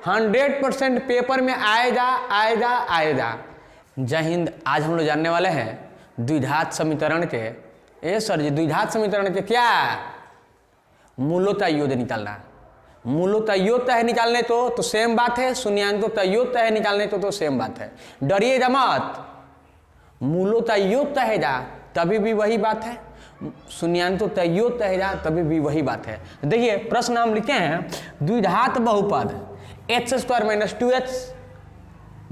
100% paper में आएगा आएगा आएगा। जय हिंद। आज हम लोग जानने वाले हैं द्विघात समीकरण के, ए सर जी द्विघात समीकरण के क्या मूलों योग निकालना। मूलों योग है निकालने तो सेम बात है, शून्यांकों योग है निकालने तो सेम बात है। डरिएगा मत, मूलों योग है जा तभी भी वही बात है, शून्यांकों योग है जा तभी भी वही बात है। देखिए प्रश्न हम लिखे हैं द्विघात बहुपद x² - 2x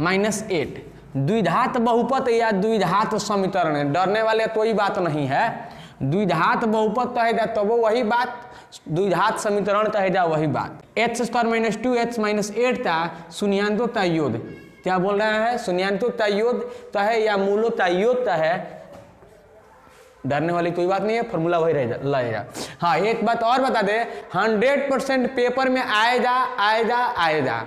- 8 द्विघात बहुपद या द्विघात समीकरण है। डरने वाले कोई बात नहीं है, द्विघात बहुपद कहे जा तो वो वही बात, द्विघात समीकरण कहे जा वही बात। x² - 2x - 8 था शून्यांकों योग, क्या बोल रहे हैं शून्यांकों योग है या मूलों योग है। डरने वाली कोई बात नहीं है, फॉर्मूला वही रहेगा। हाँ एक बात और बता दे, 100% पेपर में आएगा आएगा आएगा,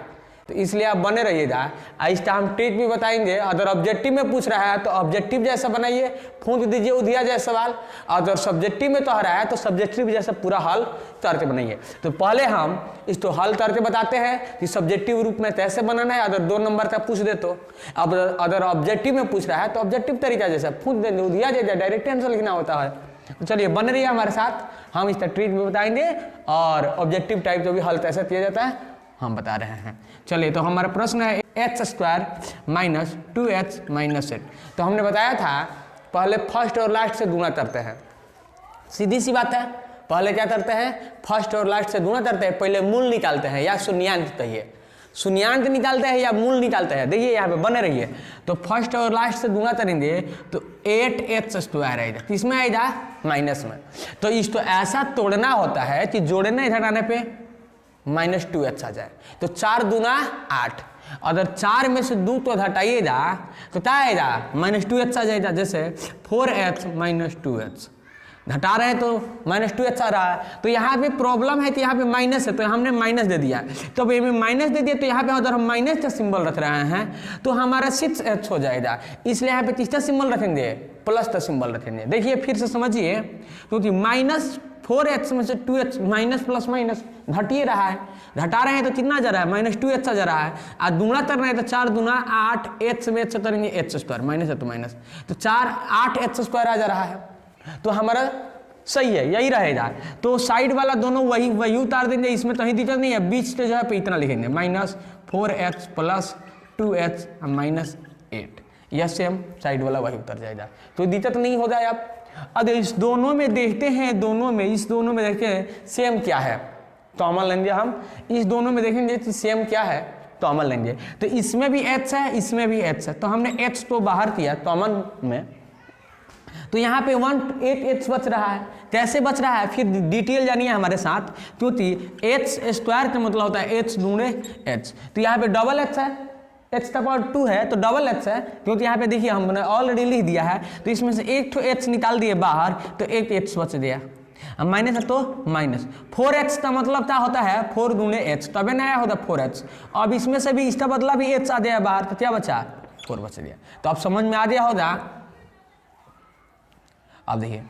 तो इसलिए आप बने रहिएगा। इसका हम ट्रिक भी बताएंगे। अगर ऑब्जेक्टिव में पूछ रहा है तो ऑब्जेक्टिव जैसा बनाइए, फूंक दीजिए उधिया जैसा सवाल। अगर सब्जेक्टिव में तो आ रहा है तो सब्जेक्टिव जैसा पूरा हल करके बनाइए। तो पहले हम इसको हल करके बताते हैं कि सब्जेक्टिव रूप में कैसे बनाना है। अगर 2 नंबर का पूछ दे तो, अब अगर ऑब्जेक्टिव में पूछ रहा है तो ऑब्जेक्टिव तरीका जैसा फूंक दे उधिया जैसा डायरेक्ट आंसर लिखना होता है। तो चलिए बने रहिए हमारे साथ, हम इसका ट्रिक भी बताएंगे और ऑब्जेक्टिव टाइप जो भी हल कैसे किया जाता है हम बता रहे हैं। चलिए तो हमारा प्रश्न है x² - 2x - 8। तो हमने बताया था पहले फर्स्ट और लास्ट से गुणा करते हैं, सीधी सी बात है। पहले क्या करते हैं, फर्स्ट और लास्ट से गुणा करते हैं, पहले मूल निकालते हैं या शून्यांक कहिए, शून्यांक निकालते हैं या मूल निकालते हैं। देखिए यहाँ पे बने रहिए। तो फर्स्ट और लास्ट से गुणा करेंगे तो 8x² आएगा, किसमें आएगा माइनस में। तो इसको ऐसा तोड़ना होता है कि जोड़ने घटाने पे -2x आ जाए। तो 4 दूना 8, अगर 4 में से 2 तो घटाइएगा तो क्या आएगा -2x आ जाएगा। जैसे 4x - 2x घटा रहे हैं तो -2x आ रहा है। तो यहाँ पे प्रॉब्लम है कि यहाँ पे माइनस है तो हमने माइनस दे दिया। तो ये माइनस दे दिया तो यहाँ पे अगर हम माइनस का सिंबल रख रहे हैं तो हमारा 6x हो जाएगा। इसलिए यहाँ पे किसका सिंबल रखेंगे, प्लस का सिंबल रखेंगे। देखिए फिर से समझिए, क्योंकि -4x में से 2x माइनस प्लस माइनस घट ही रहा है, घटा रहे हैं तो कितना जा रहा है -2x जा रहा है। और दूना कर रहे हैं तो 4 दूना 8, h में h करेंगे h² माइनस है तो माइनस, तो 4 8h² आ जा रहा है। तो हमारा सही है, यही रहेगा। तो साइड वाला दोनों वही उतार देंगे, इसमें कहीं दिक्कत नहीं है। बीच के जो है पे इतना लिखेंगे -4x + 2h - 8, यह सेम साइड वाला वही उतर जाएगा, तो दिक्कत नहीं हो जाए। आप अगर इस दोनों में देखते हैं, इस दोनों में देखें सेम क्या है तो अमल लेंगे हम। इस दोनों में देखेंगे कि सेम क्या है तो अमल लेंगे। तो इसमें भी h है, इसमें भी h है, तो हमने h को बाहर किया तो अमल में, तो यहाँ पे 8h बच रहा है। कैसे बच रहा है फिर डिटेल जानिए हमारे साथ, क्योंकि h² का मतलब होता है h दूने h। तो यहाँ पे डबल h है, h² है तो डबल h है, क्योंकि यहाँ पे देखिए हमने ऑलरेडी लिख दिया है। तो इसमें से एक तो h निकाल दिए बाहर तो एक h बच गया, माइनस है तो माइनस। 4h का मतलब क्या होता है 4 दूने h, तबे नया होता 4h। अब इसमें से भी इसका बदला भी h आ गया बाहर, तो क्या बचा 4 बच गया। तो अब समझ में आ गया होगा। अब देखिए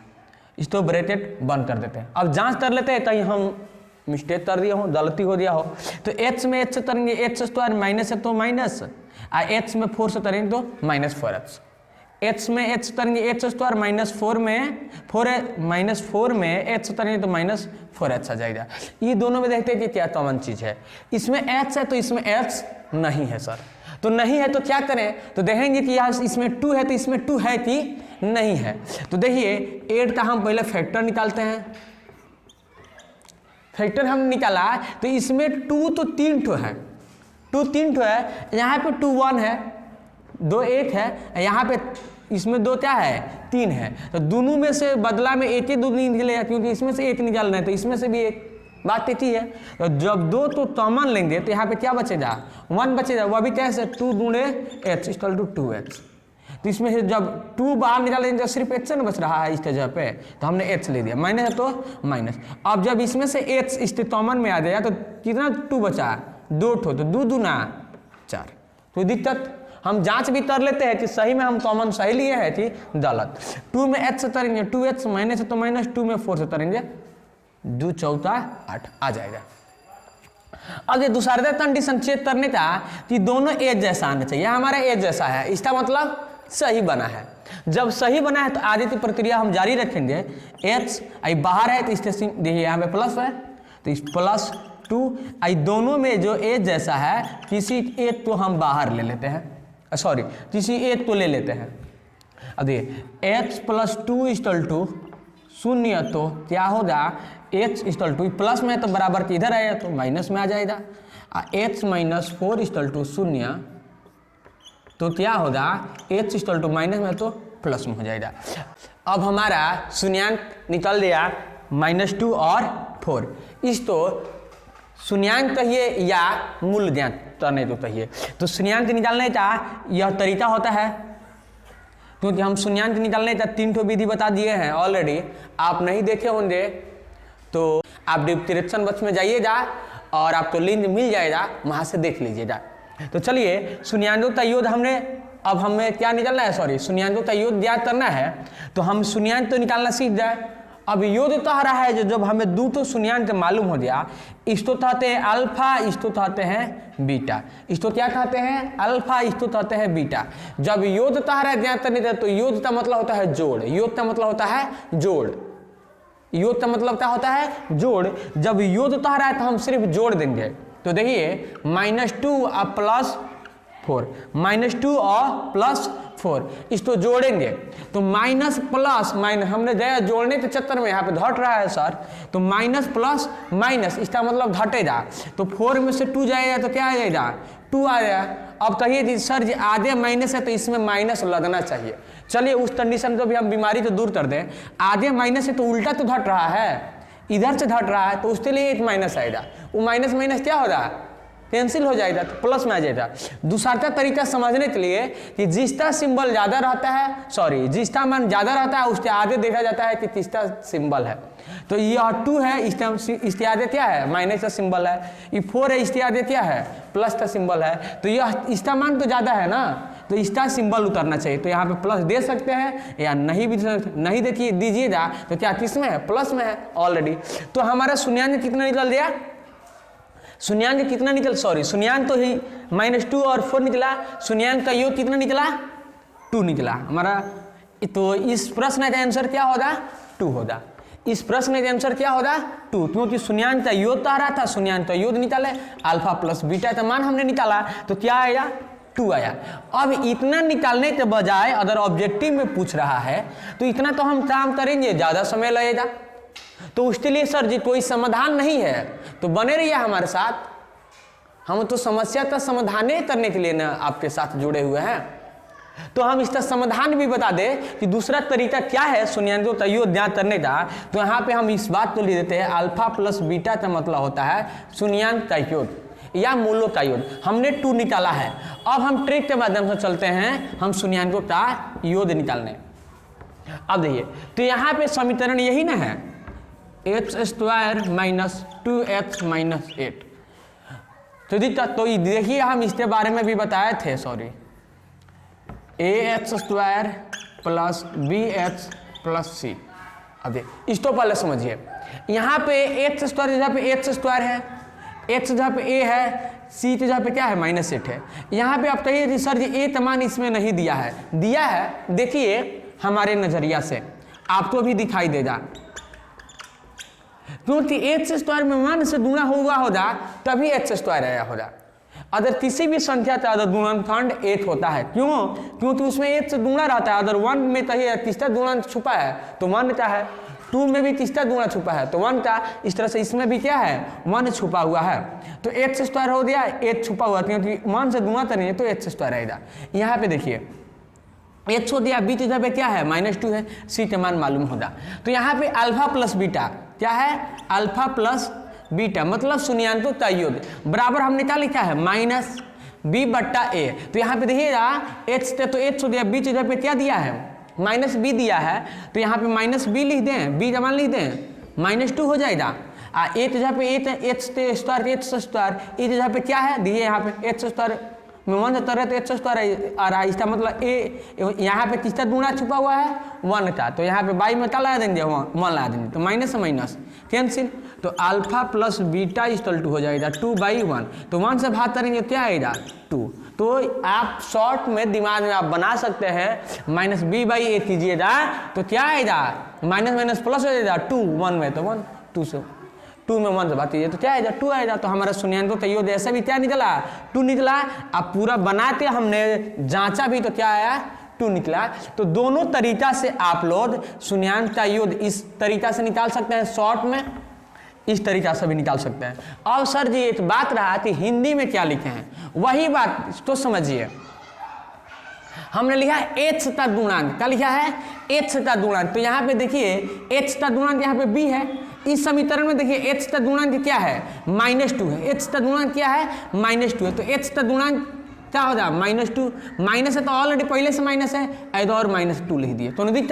इसको ब्रैकेट बंद कर देते हैं। अब जांच कर लेते हैं कहीं हम मिस्टेक कर दिए हो, गलती हो दिया हो। तो h में h से करेंगे h² माइनस है तो माइनस, और h में 4 से करेंगे तो -4h। h में h करेंगे h² -4 में 4 में h करेंगे तो -4h आ जाएगा। ये दोनों में देखते हैं कि क्या कॉमन चीज़ है। इसमें h है तो इसमें h नहीं है सर, तो नहीं है तो क्या करें, तो देखेंगे कि यहाँ इसमें 2 है तो इसमें 2 है कि नहीं है। तो देखिए 8 का हम पहले फैक्टर निकालते हैं। फैक्टर हम निकाला तो इसमें 2 तो 3 ठो है, 2 3 ठो है, यहाँ पे 2 1 है, 2 1 है, यहाँ पे इसमें 2 क्या है 3 है। तो दोनों में से बदला में एक ही 2 निकलेगा, क्योंकि इसमें से 1 निकालना है तो इसमें से भी 1, बात इतनी है। तो जब 2 तो कॉमन लेंगे तो यहाँ पे क्या बचेगा 1 बचेगा, वह भी कैसे 2 दूने h = 2h। तो इसमें से जब 2 बाहर निकालेंगे तो सिर्फ h न बच रहा है इसके जगह पे, तो हमने h ले दिया, माइनस है तो माइनस। अब जब इसमें से h इसके कॉमन में आ जाएगा तो कितना 2 बचा 2 ठो, तो 2 दूना 4। तो दिक्कत हम जांच भी कर लेते हैं कि सही में हम कॉमन सही लिए हैं कि गलत। 2 में h से करेंगे 2h, माइनस है तो माइनस, 2 में 4 से करेंगे 2 × 4 = 8 आ जाएगा। अब ये दूसरा कंडीशन चेक करने का कि दोनों एक जैसा आना चाहिए, हमारा एक जैसा है, इसका मतलब सही बना है। जब सही बना है तो आगे की प्रक्रिया हम जारी रखेंगे। x आई बाहर है तो इससे देखिए यहाँ पे प्लस है तो इस +2 आई दोनों में जो एक जैसा है किसी एक को हम बाहर ले लेते हैं, सॉरी किसी एक को ले लेते हैं। अब देखिए x + 2 = 0 तो क्या होगा, x = प्लस में तो बराबर के इधर आएगा तो माइनस में आ जाएगा, x - 4 = 0 तो क्या होगा, x = माइनस में तो प्लस में हो जाएगा। अब हमारा शून्यांक निकल गया -2 और 4। इस तो शून्यांक कहिए या मूल्यांक करने को कहिए, तो शून्यांक निकालने का यह तरीका होता है, क्योंकि हम शून्यांक निकालने का 3 ठो विधि बता दिए हैं ऑलरेडी। आप नहीं देखे होंगे तो आप डिस्क्रिप्शन बॉक्स में जाइएगा और आपको लिंक मिल जाएगा, वहाँ से देख लीजिएगा। तो चलिए शून्यान्कों का योग हमने, अब हमें क्या निकालना है, सॉरी शून्यान्कों का योग ज्ञात करना है, तो हम शून्यांक तो निकालना सीख जाए। अब योग कह रहा है जो जब हमें दो तो शून्यांक मालूम हो गया, इसको कहते हैं अल्फा, इसको कहते हैं बीटा। इसको क्या कहते हैं, अल्फा, इसको कहते हैं बीटा। जब योग कह रहा है ज्ञात करने का, तो योग का मतलब होता है जोड़, योग का मतलब होता है जोड़, योग का मतलब क्या होता है जोड़। जब योग कह रहा है तो हम सिर्फ जोड़ देंगे। तो देखिए -2 और +4, -2 और +4 इसको जोड़ेंगे तो माइनस प्लस माइनस, हमने गया जोड़ने के चक्कर में यहाँ पे घट रहा है सर, तो माइनस प्लस माइनस इसका मतलब घटेगा। तो 4 में से 2 जाएगा तो क्या आ जाएगा, 2 आ जाएगा। अब कहिए कि सर जी आधे माइनस है तो इसमें माइनस लगना चाहिए। चलिए उस कंडीशन को भी हम बीमारी को दूर कर दें। आधे माइनस है तो उल्टा तो घट रहा है, इधर से घट रहा है तो उसके लिए एक माइनस आएगा, वो माइनस माइनस क्या होगा, कैंसिल हो जाएगा तो प्लस में आ जाएगा। दूसरा तरीका समझने के लिए कि जिसका सिंबल ज़्यादा रहता है, सॉरी जिसका मान ज़्यादा रहता है उसके आगे देखा जाता है कि किसका सिंबल है। तो यह 2 है, इसके आगे क्या है, माइनस का सिंबल है। ये 4 है, इसके आगे क्या है, प्लस का सिंबल है। तो यह इसका मान तो ज़्यादा है ना, तो इसका सिंबल उतरना चाहिए। तो यहाँ पे प्लस दे सकते हैं या नहीं भी नहीं देखिए दीजिएगा तो क्या किस में है, प्लस में है ऑलरेडी। तो हमारा शून्यांक कितना निकल गया, शून्यांक कितना निकल, सॉरी शून्यांक तो ही -2 और 4 निकला, शून्यांक का योग कितना निकला, 2 निकला हमारा। तो इस प्रश्न का आंसर क्या होगा, 2 होगा। इस प्रश्न का आंसर क्या होगा, 2, क्योंकि शून्यांक का योग कह रहा था, शून्यांक का योग निकाले, अल्फा प्लस बीटा का मान हमने निकाला तो क्या आएगा, 2 आया। अब इतना निकालने के बजाय अगर ऑब्जेक्टिव में पूछ रहा है तो इतना तो हम काम करेंगे, ज़्यादा समय लगेगा। तो उसके लिए सर जी कोई समाधान नहीं है, तो बने रहिए हमारे साथ। हम तो समस्या का समाधान करने के लिए ना आपके साथ जुड़े हुए हैं। तो हम इसका समाधान भी बता दें कि दूसरा तरीका क्या है शून्यांकों का योग ज्ञात करने का। तो यहाँ पे हम इस बात को लिख देते हैं, अल्फा प्लस बीटा का मतलब होता है शून्यांक का योग या मूलों का योग। हमने 2 निकाला है, अब हम ट्रिक के माध्यम से चलते हैं हम शून्यांकों का योग निकालने। अब देखिए तो यहाँ पे समीकरण यही ना है, x² - 2x - 8। तो देखिए हम इसके बारे में भी बताए थे, सॉरी ax² + bx + c। अब इसको पहले समझिए, यहाँ पे x² जहाँ पे x² है, x जहाँ पे a है, c जहाँ पे क्या है -8 है। यहाँ पे आप कहिए सर जी a मान इसमें नहीं दिया है, दिया है। देखिए हमारे नजरिया से आपको भी दिखाई देगा, क्योंकि x² में 1 से गुणा हुआ होगा तभी x² आया होगा। अगर किसी भी संख्या का अगर गुणनखंड 8 होता है, क्यों, क्योंकि उसमें 8 से गुणा रहता है। अगर 1 में कहीं तीसरा गुणन छुपा है तो 1 का है, 2 में भी तीसरा गुणा छुपा है तो 1 का, इस तरह से इसमें भी क्या है, 1 छुपा हुआ है। तो x² हो गया, 8 छुपा हुआ, क्योंकि 1 से गुणा करेंगे तो x² रहेगा। यहाँ पे देखिए x हो दिया, b की जगह पे क्या है, -2 है, c के मान मालूम होगा। तो यहाँ पे अल्फा प्लस बीटा क्या है, अल्फा प्लस बीटा मतलब शून्यांकों का योग बराबर हमने क्या लिखा है, -b/a। तो यहाँ पे देखिएगा h तो h हो दिया, b की जगह पे क्या दिया है, -b दिया है, तो यहाँ पे -b लिख दें, b का मान लिख दें, -2 हो जाएगा। a की जगह पे h² h² e की जगह पे क्या है दिए, यहाँ पे h² में 1 से तर रहे तो एच स्क्वायर आ रहा है। इसका मतलब ए यहाँ पे किसका गुणा छुपा हुआ है 1 का, तो यहाँ पे बाई में क्या लगा देंगे 1 लगा देंगे, तो माइनस से माइनस कैंसिल, तो alpha plus beta equal to हो जाएगा 2/1, तो 1 से भाग करेंगे क्या आएगा 2। तो आप शॉर्ट में दिमाग में आप बना सकते हैं -b/a कीजिएगा तो क्या आएगा माइनस माइनस प्लस हो जाएगा 2 1 में, तो 1 2 से 2 में 1 से बात कीजिए तो क्या आएगा 2 आएगा। तो हमारा शून्यांक तो यो ऐसा भी क्या निकला 2 निकला। अब पूरा बनाते हमने जांचा भी तो क्या आया 2 निकला। तो दोनों तरीका से आप लोग शून्यांक का योग इस तरीका से निकाल सकते हैं शॉर्ट में, इस तरीका से भी निकाल सकते हैं। अब सर जी एक बात रहा कि हिंदी में क्या लिखे हैं, वही बात तो समझिए। हमने लिखा है h का गुणांक, क्या लिखा है h का गुणांक, तो यहाँ पे देखिए h का गुणांक यहाँ पे b है। इस समीकरण में देखिए h का गुणांक क्या है -2 है, h का गुणांक क्या है -2 है, तो h का गुणांक क्या हो जाए -2, माइनस है तो ऑलरेडी पहले से माइनस है, ऐसे और -2 लिख दिए तो नहीं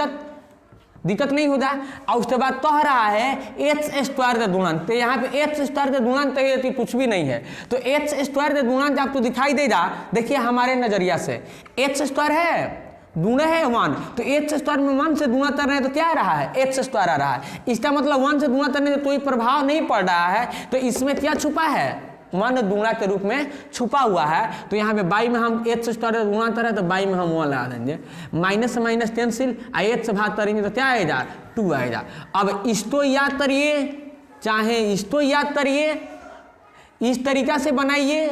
दिक्कत नहीं होता। और उसके बाद कह रहा है एच स्क्वायर का गुणांक, तो यहाँ पे एच स्क्वायर का गुणांक तो कुछ भी नहीं है, तो एच स्क्वायर का गुणांक आपको दिखाई देगा। देखिए हमारे नजरिया से एच स्क्वायर है गुणे है 1, तो एच स्क्वायर में 1 से गुणा कर रहे हैं तो क्या आ रहा है एच स्क्वायर आ रहा है। इसका मतलब 1 से गुणा करने से कोई प्रभाव नहीं पड़ रहा है, तो इसमें क्या छुपा है 1 गुणा के रूप में छुपा हुआ है। तो यहाँ पे बाई में हम एच स्क्वायर गुणा करें तो बाई में हम 1 लगा देंगे, माइनस से माइनस कैंसिल, एच से भाग करेंगे तो क्या आएगा 2 आएगा। अब इसको याद करिए, चाहे इसको याद करिए, इस तरीका से बनाइए,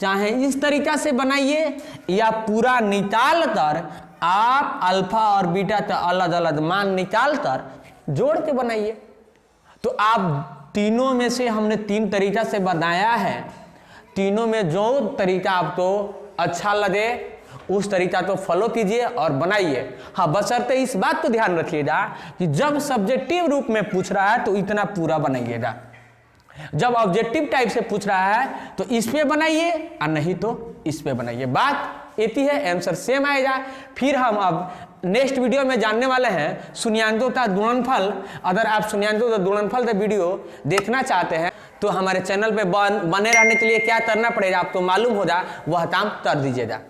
चाहे इस तरीका से बनाइए, या पूरा निकाल कर आप अल्फा और बीटा का अलग अलग मान निकाल कर जोड़ के बनाइए। तो आप तीनों में से हमने 3 तरीका से बनाया है, तीनों में जो तरीका आपको अच्छा लगे उस तरीका को फॉलो कीजिए और बनाइए। हाँ, बशर्ते इस बात को ध्यान रखिएगा कि जब सब्जेक्टिव रूप में पूछ रहा है तो इतना पूरा बनाइएगा, जब ऑब्जेक्टिव टाइप से पूछ रहा है तो इस पे बनाइए और नहीं तो इस पे बनाइए। बात इतनी है, आंसर सेम आएगा। फिर हम अब नेक्स्ट वीडियो में जानने वाले हैं शून्यांकों का गुणनफल। अगर आप शून्यांकों का गुणनफल का वीडियो देखना चाहते हैं तो हमारे चैनल पे बने रहने के लिए क्या करना पड़ेगा आपको मालूम होगा, वह काम कर दीजिएगा।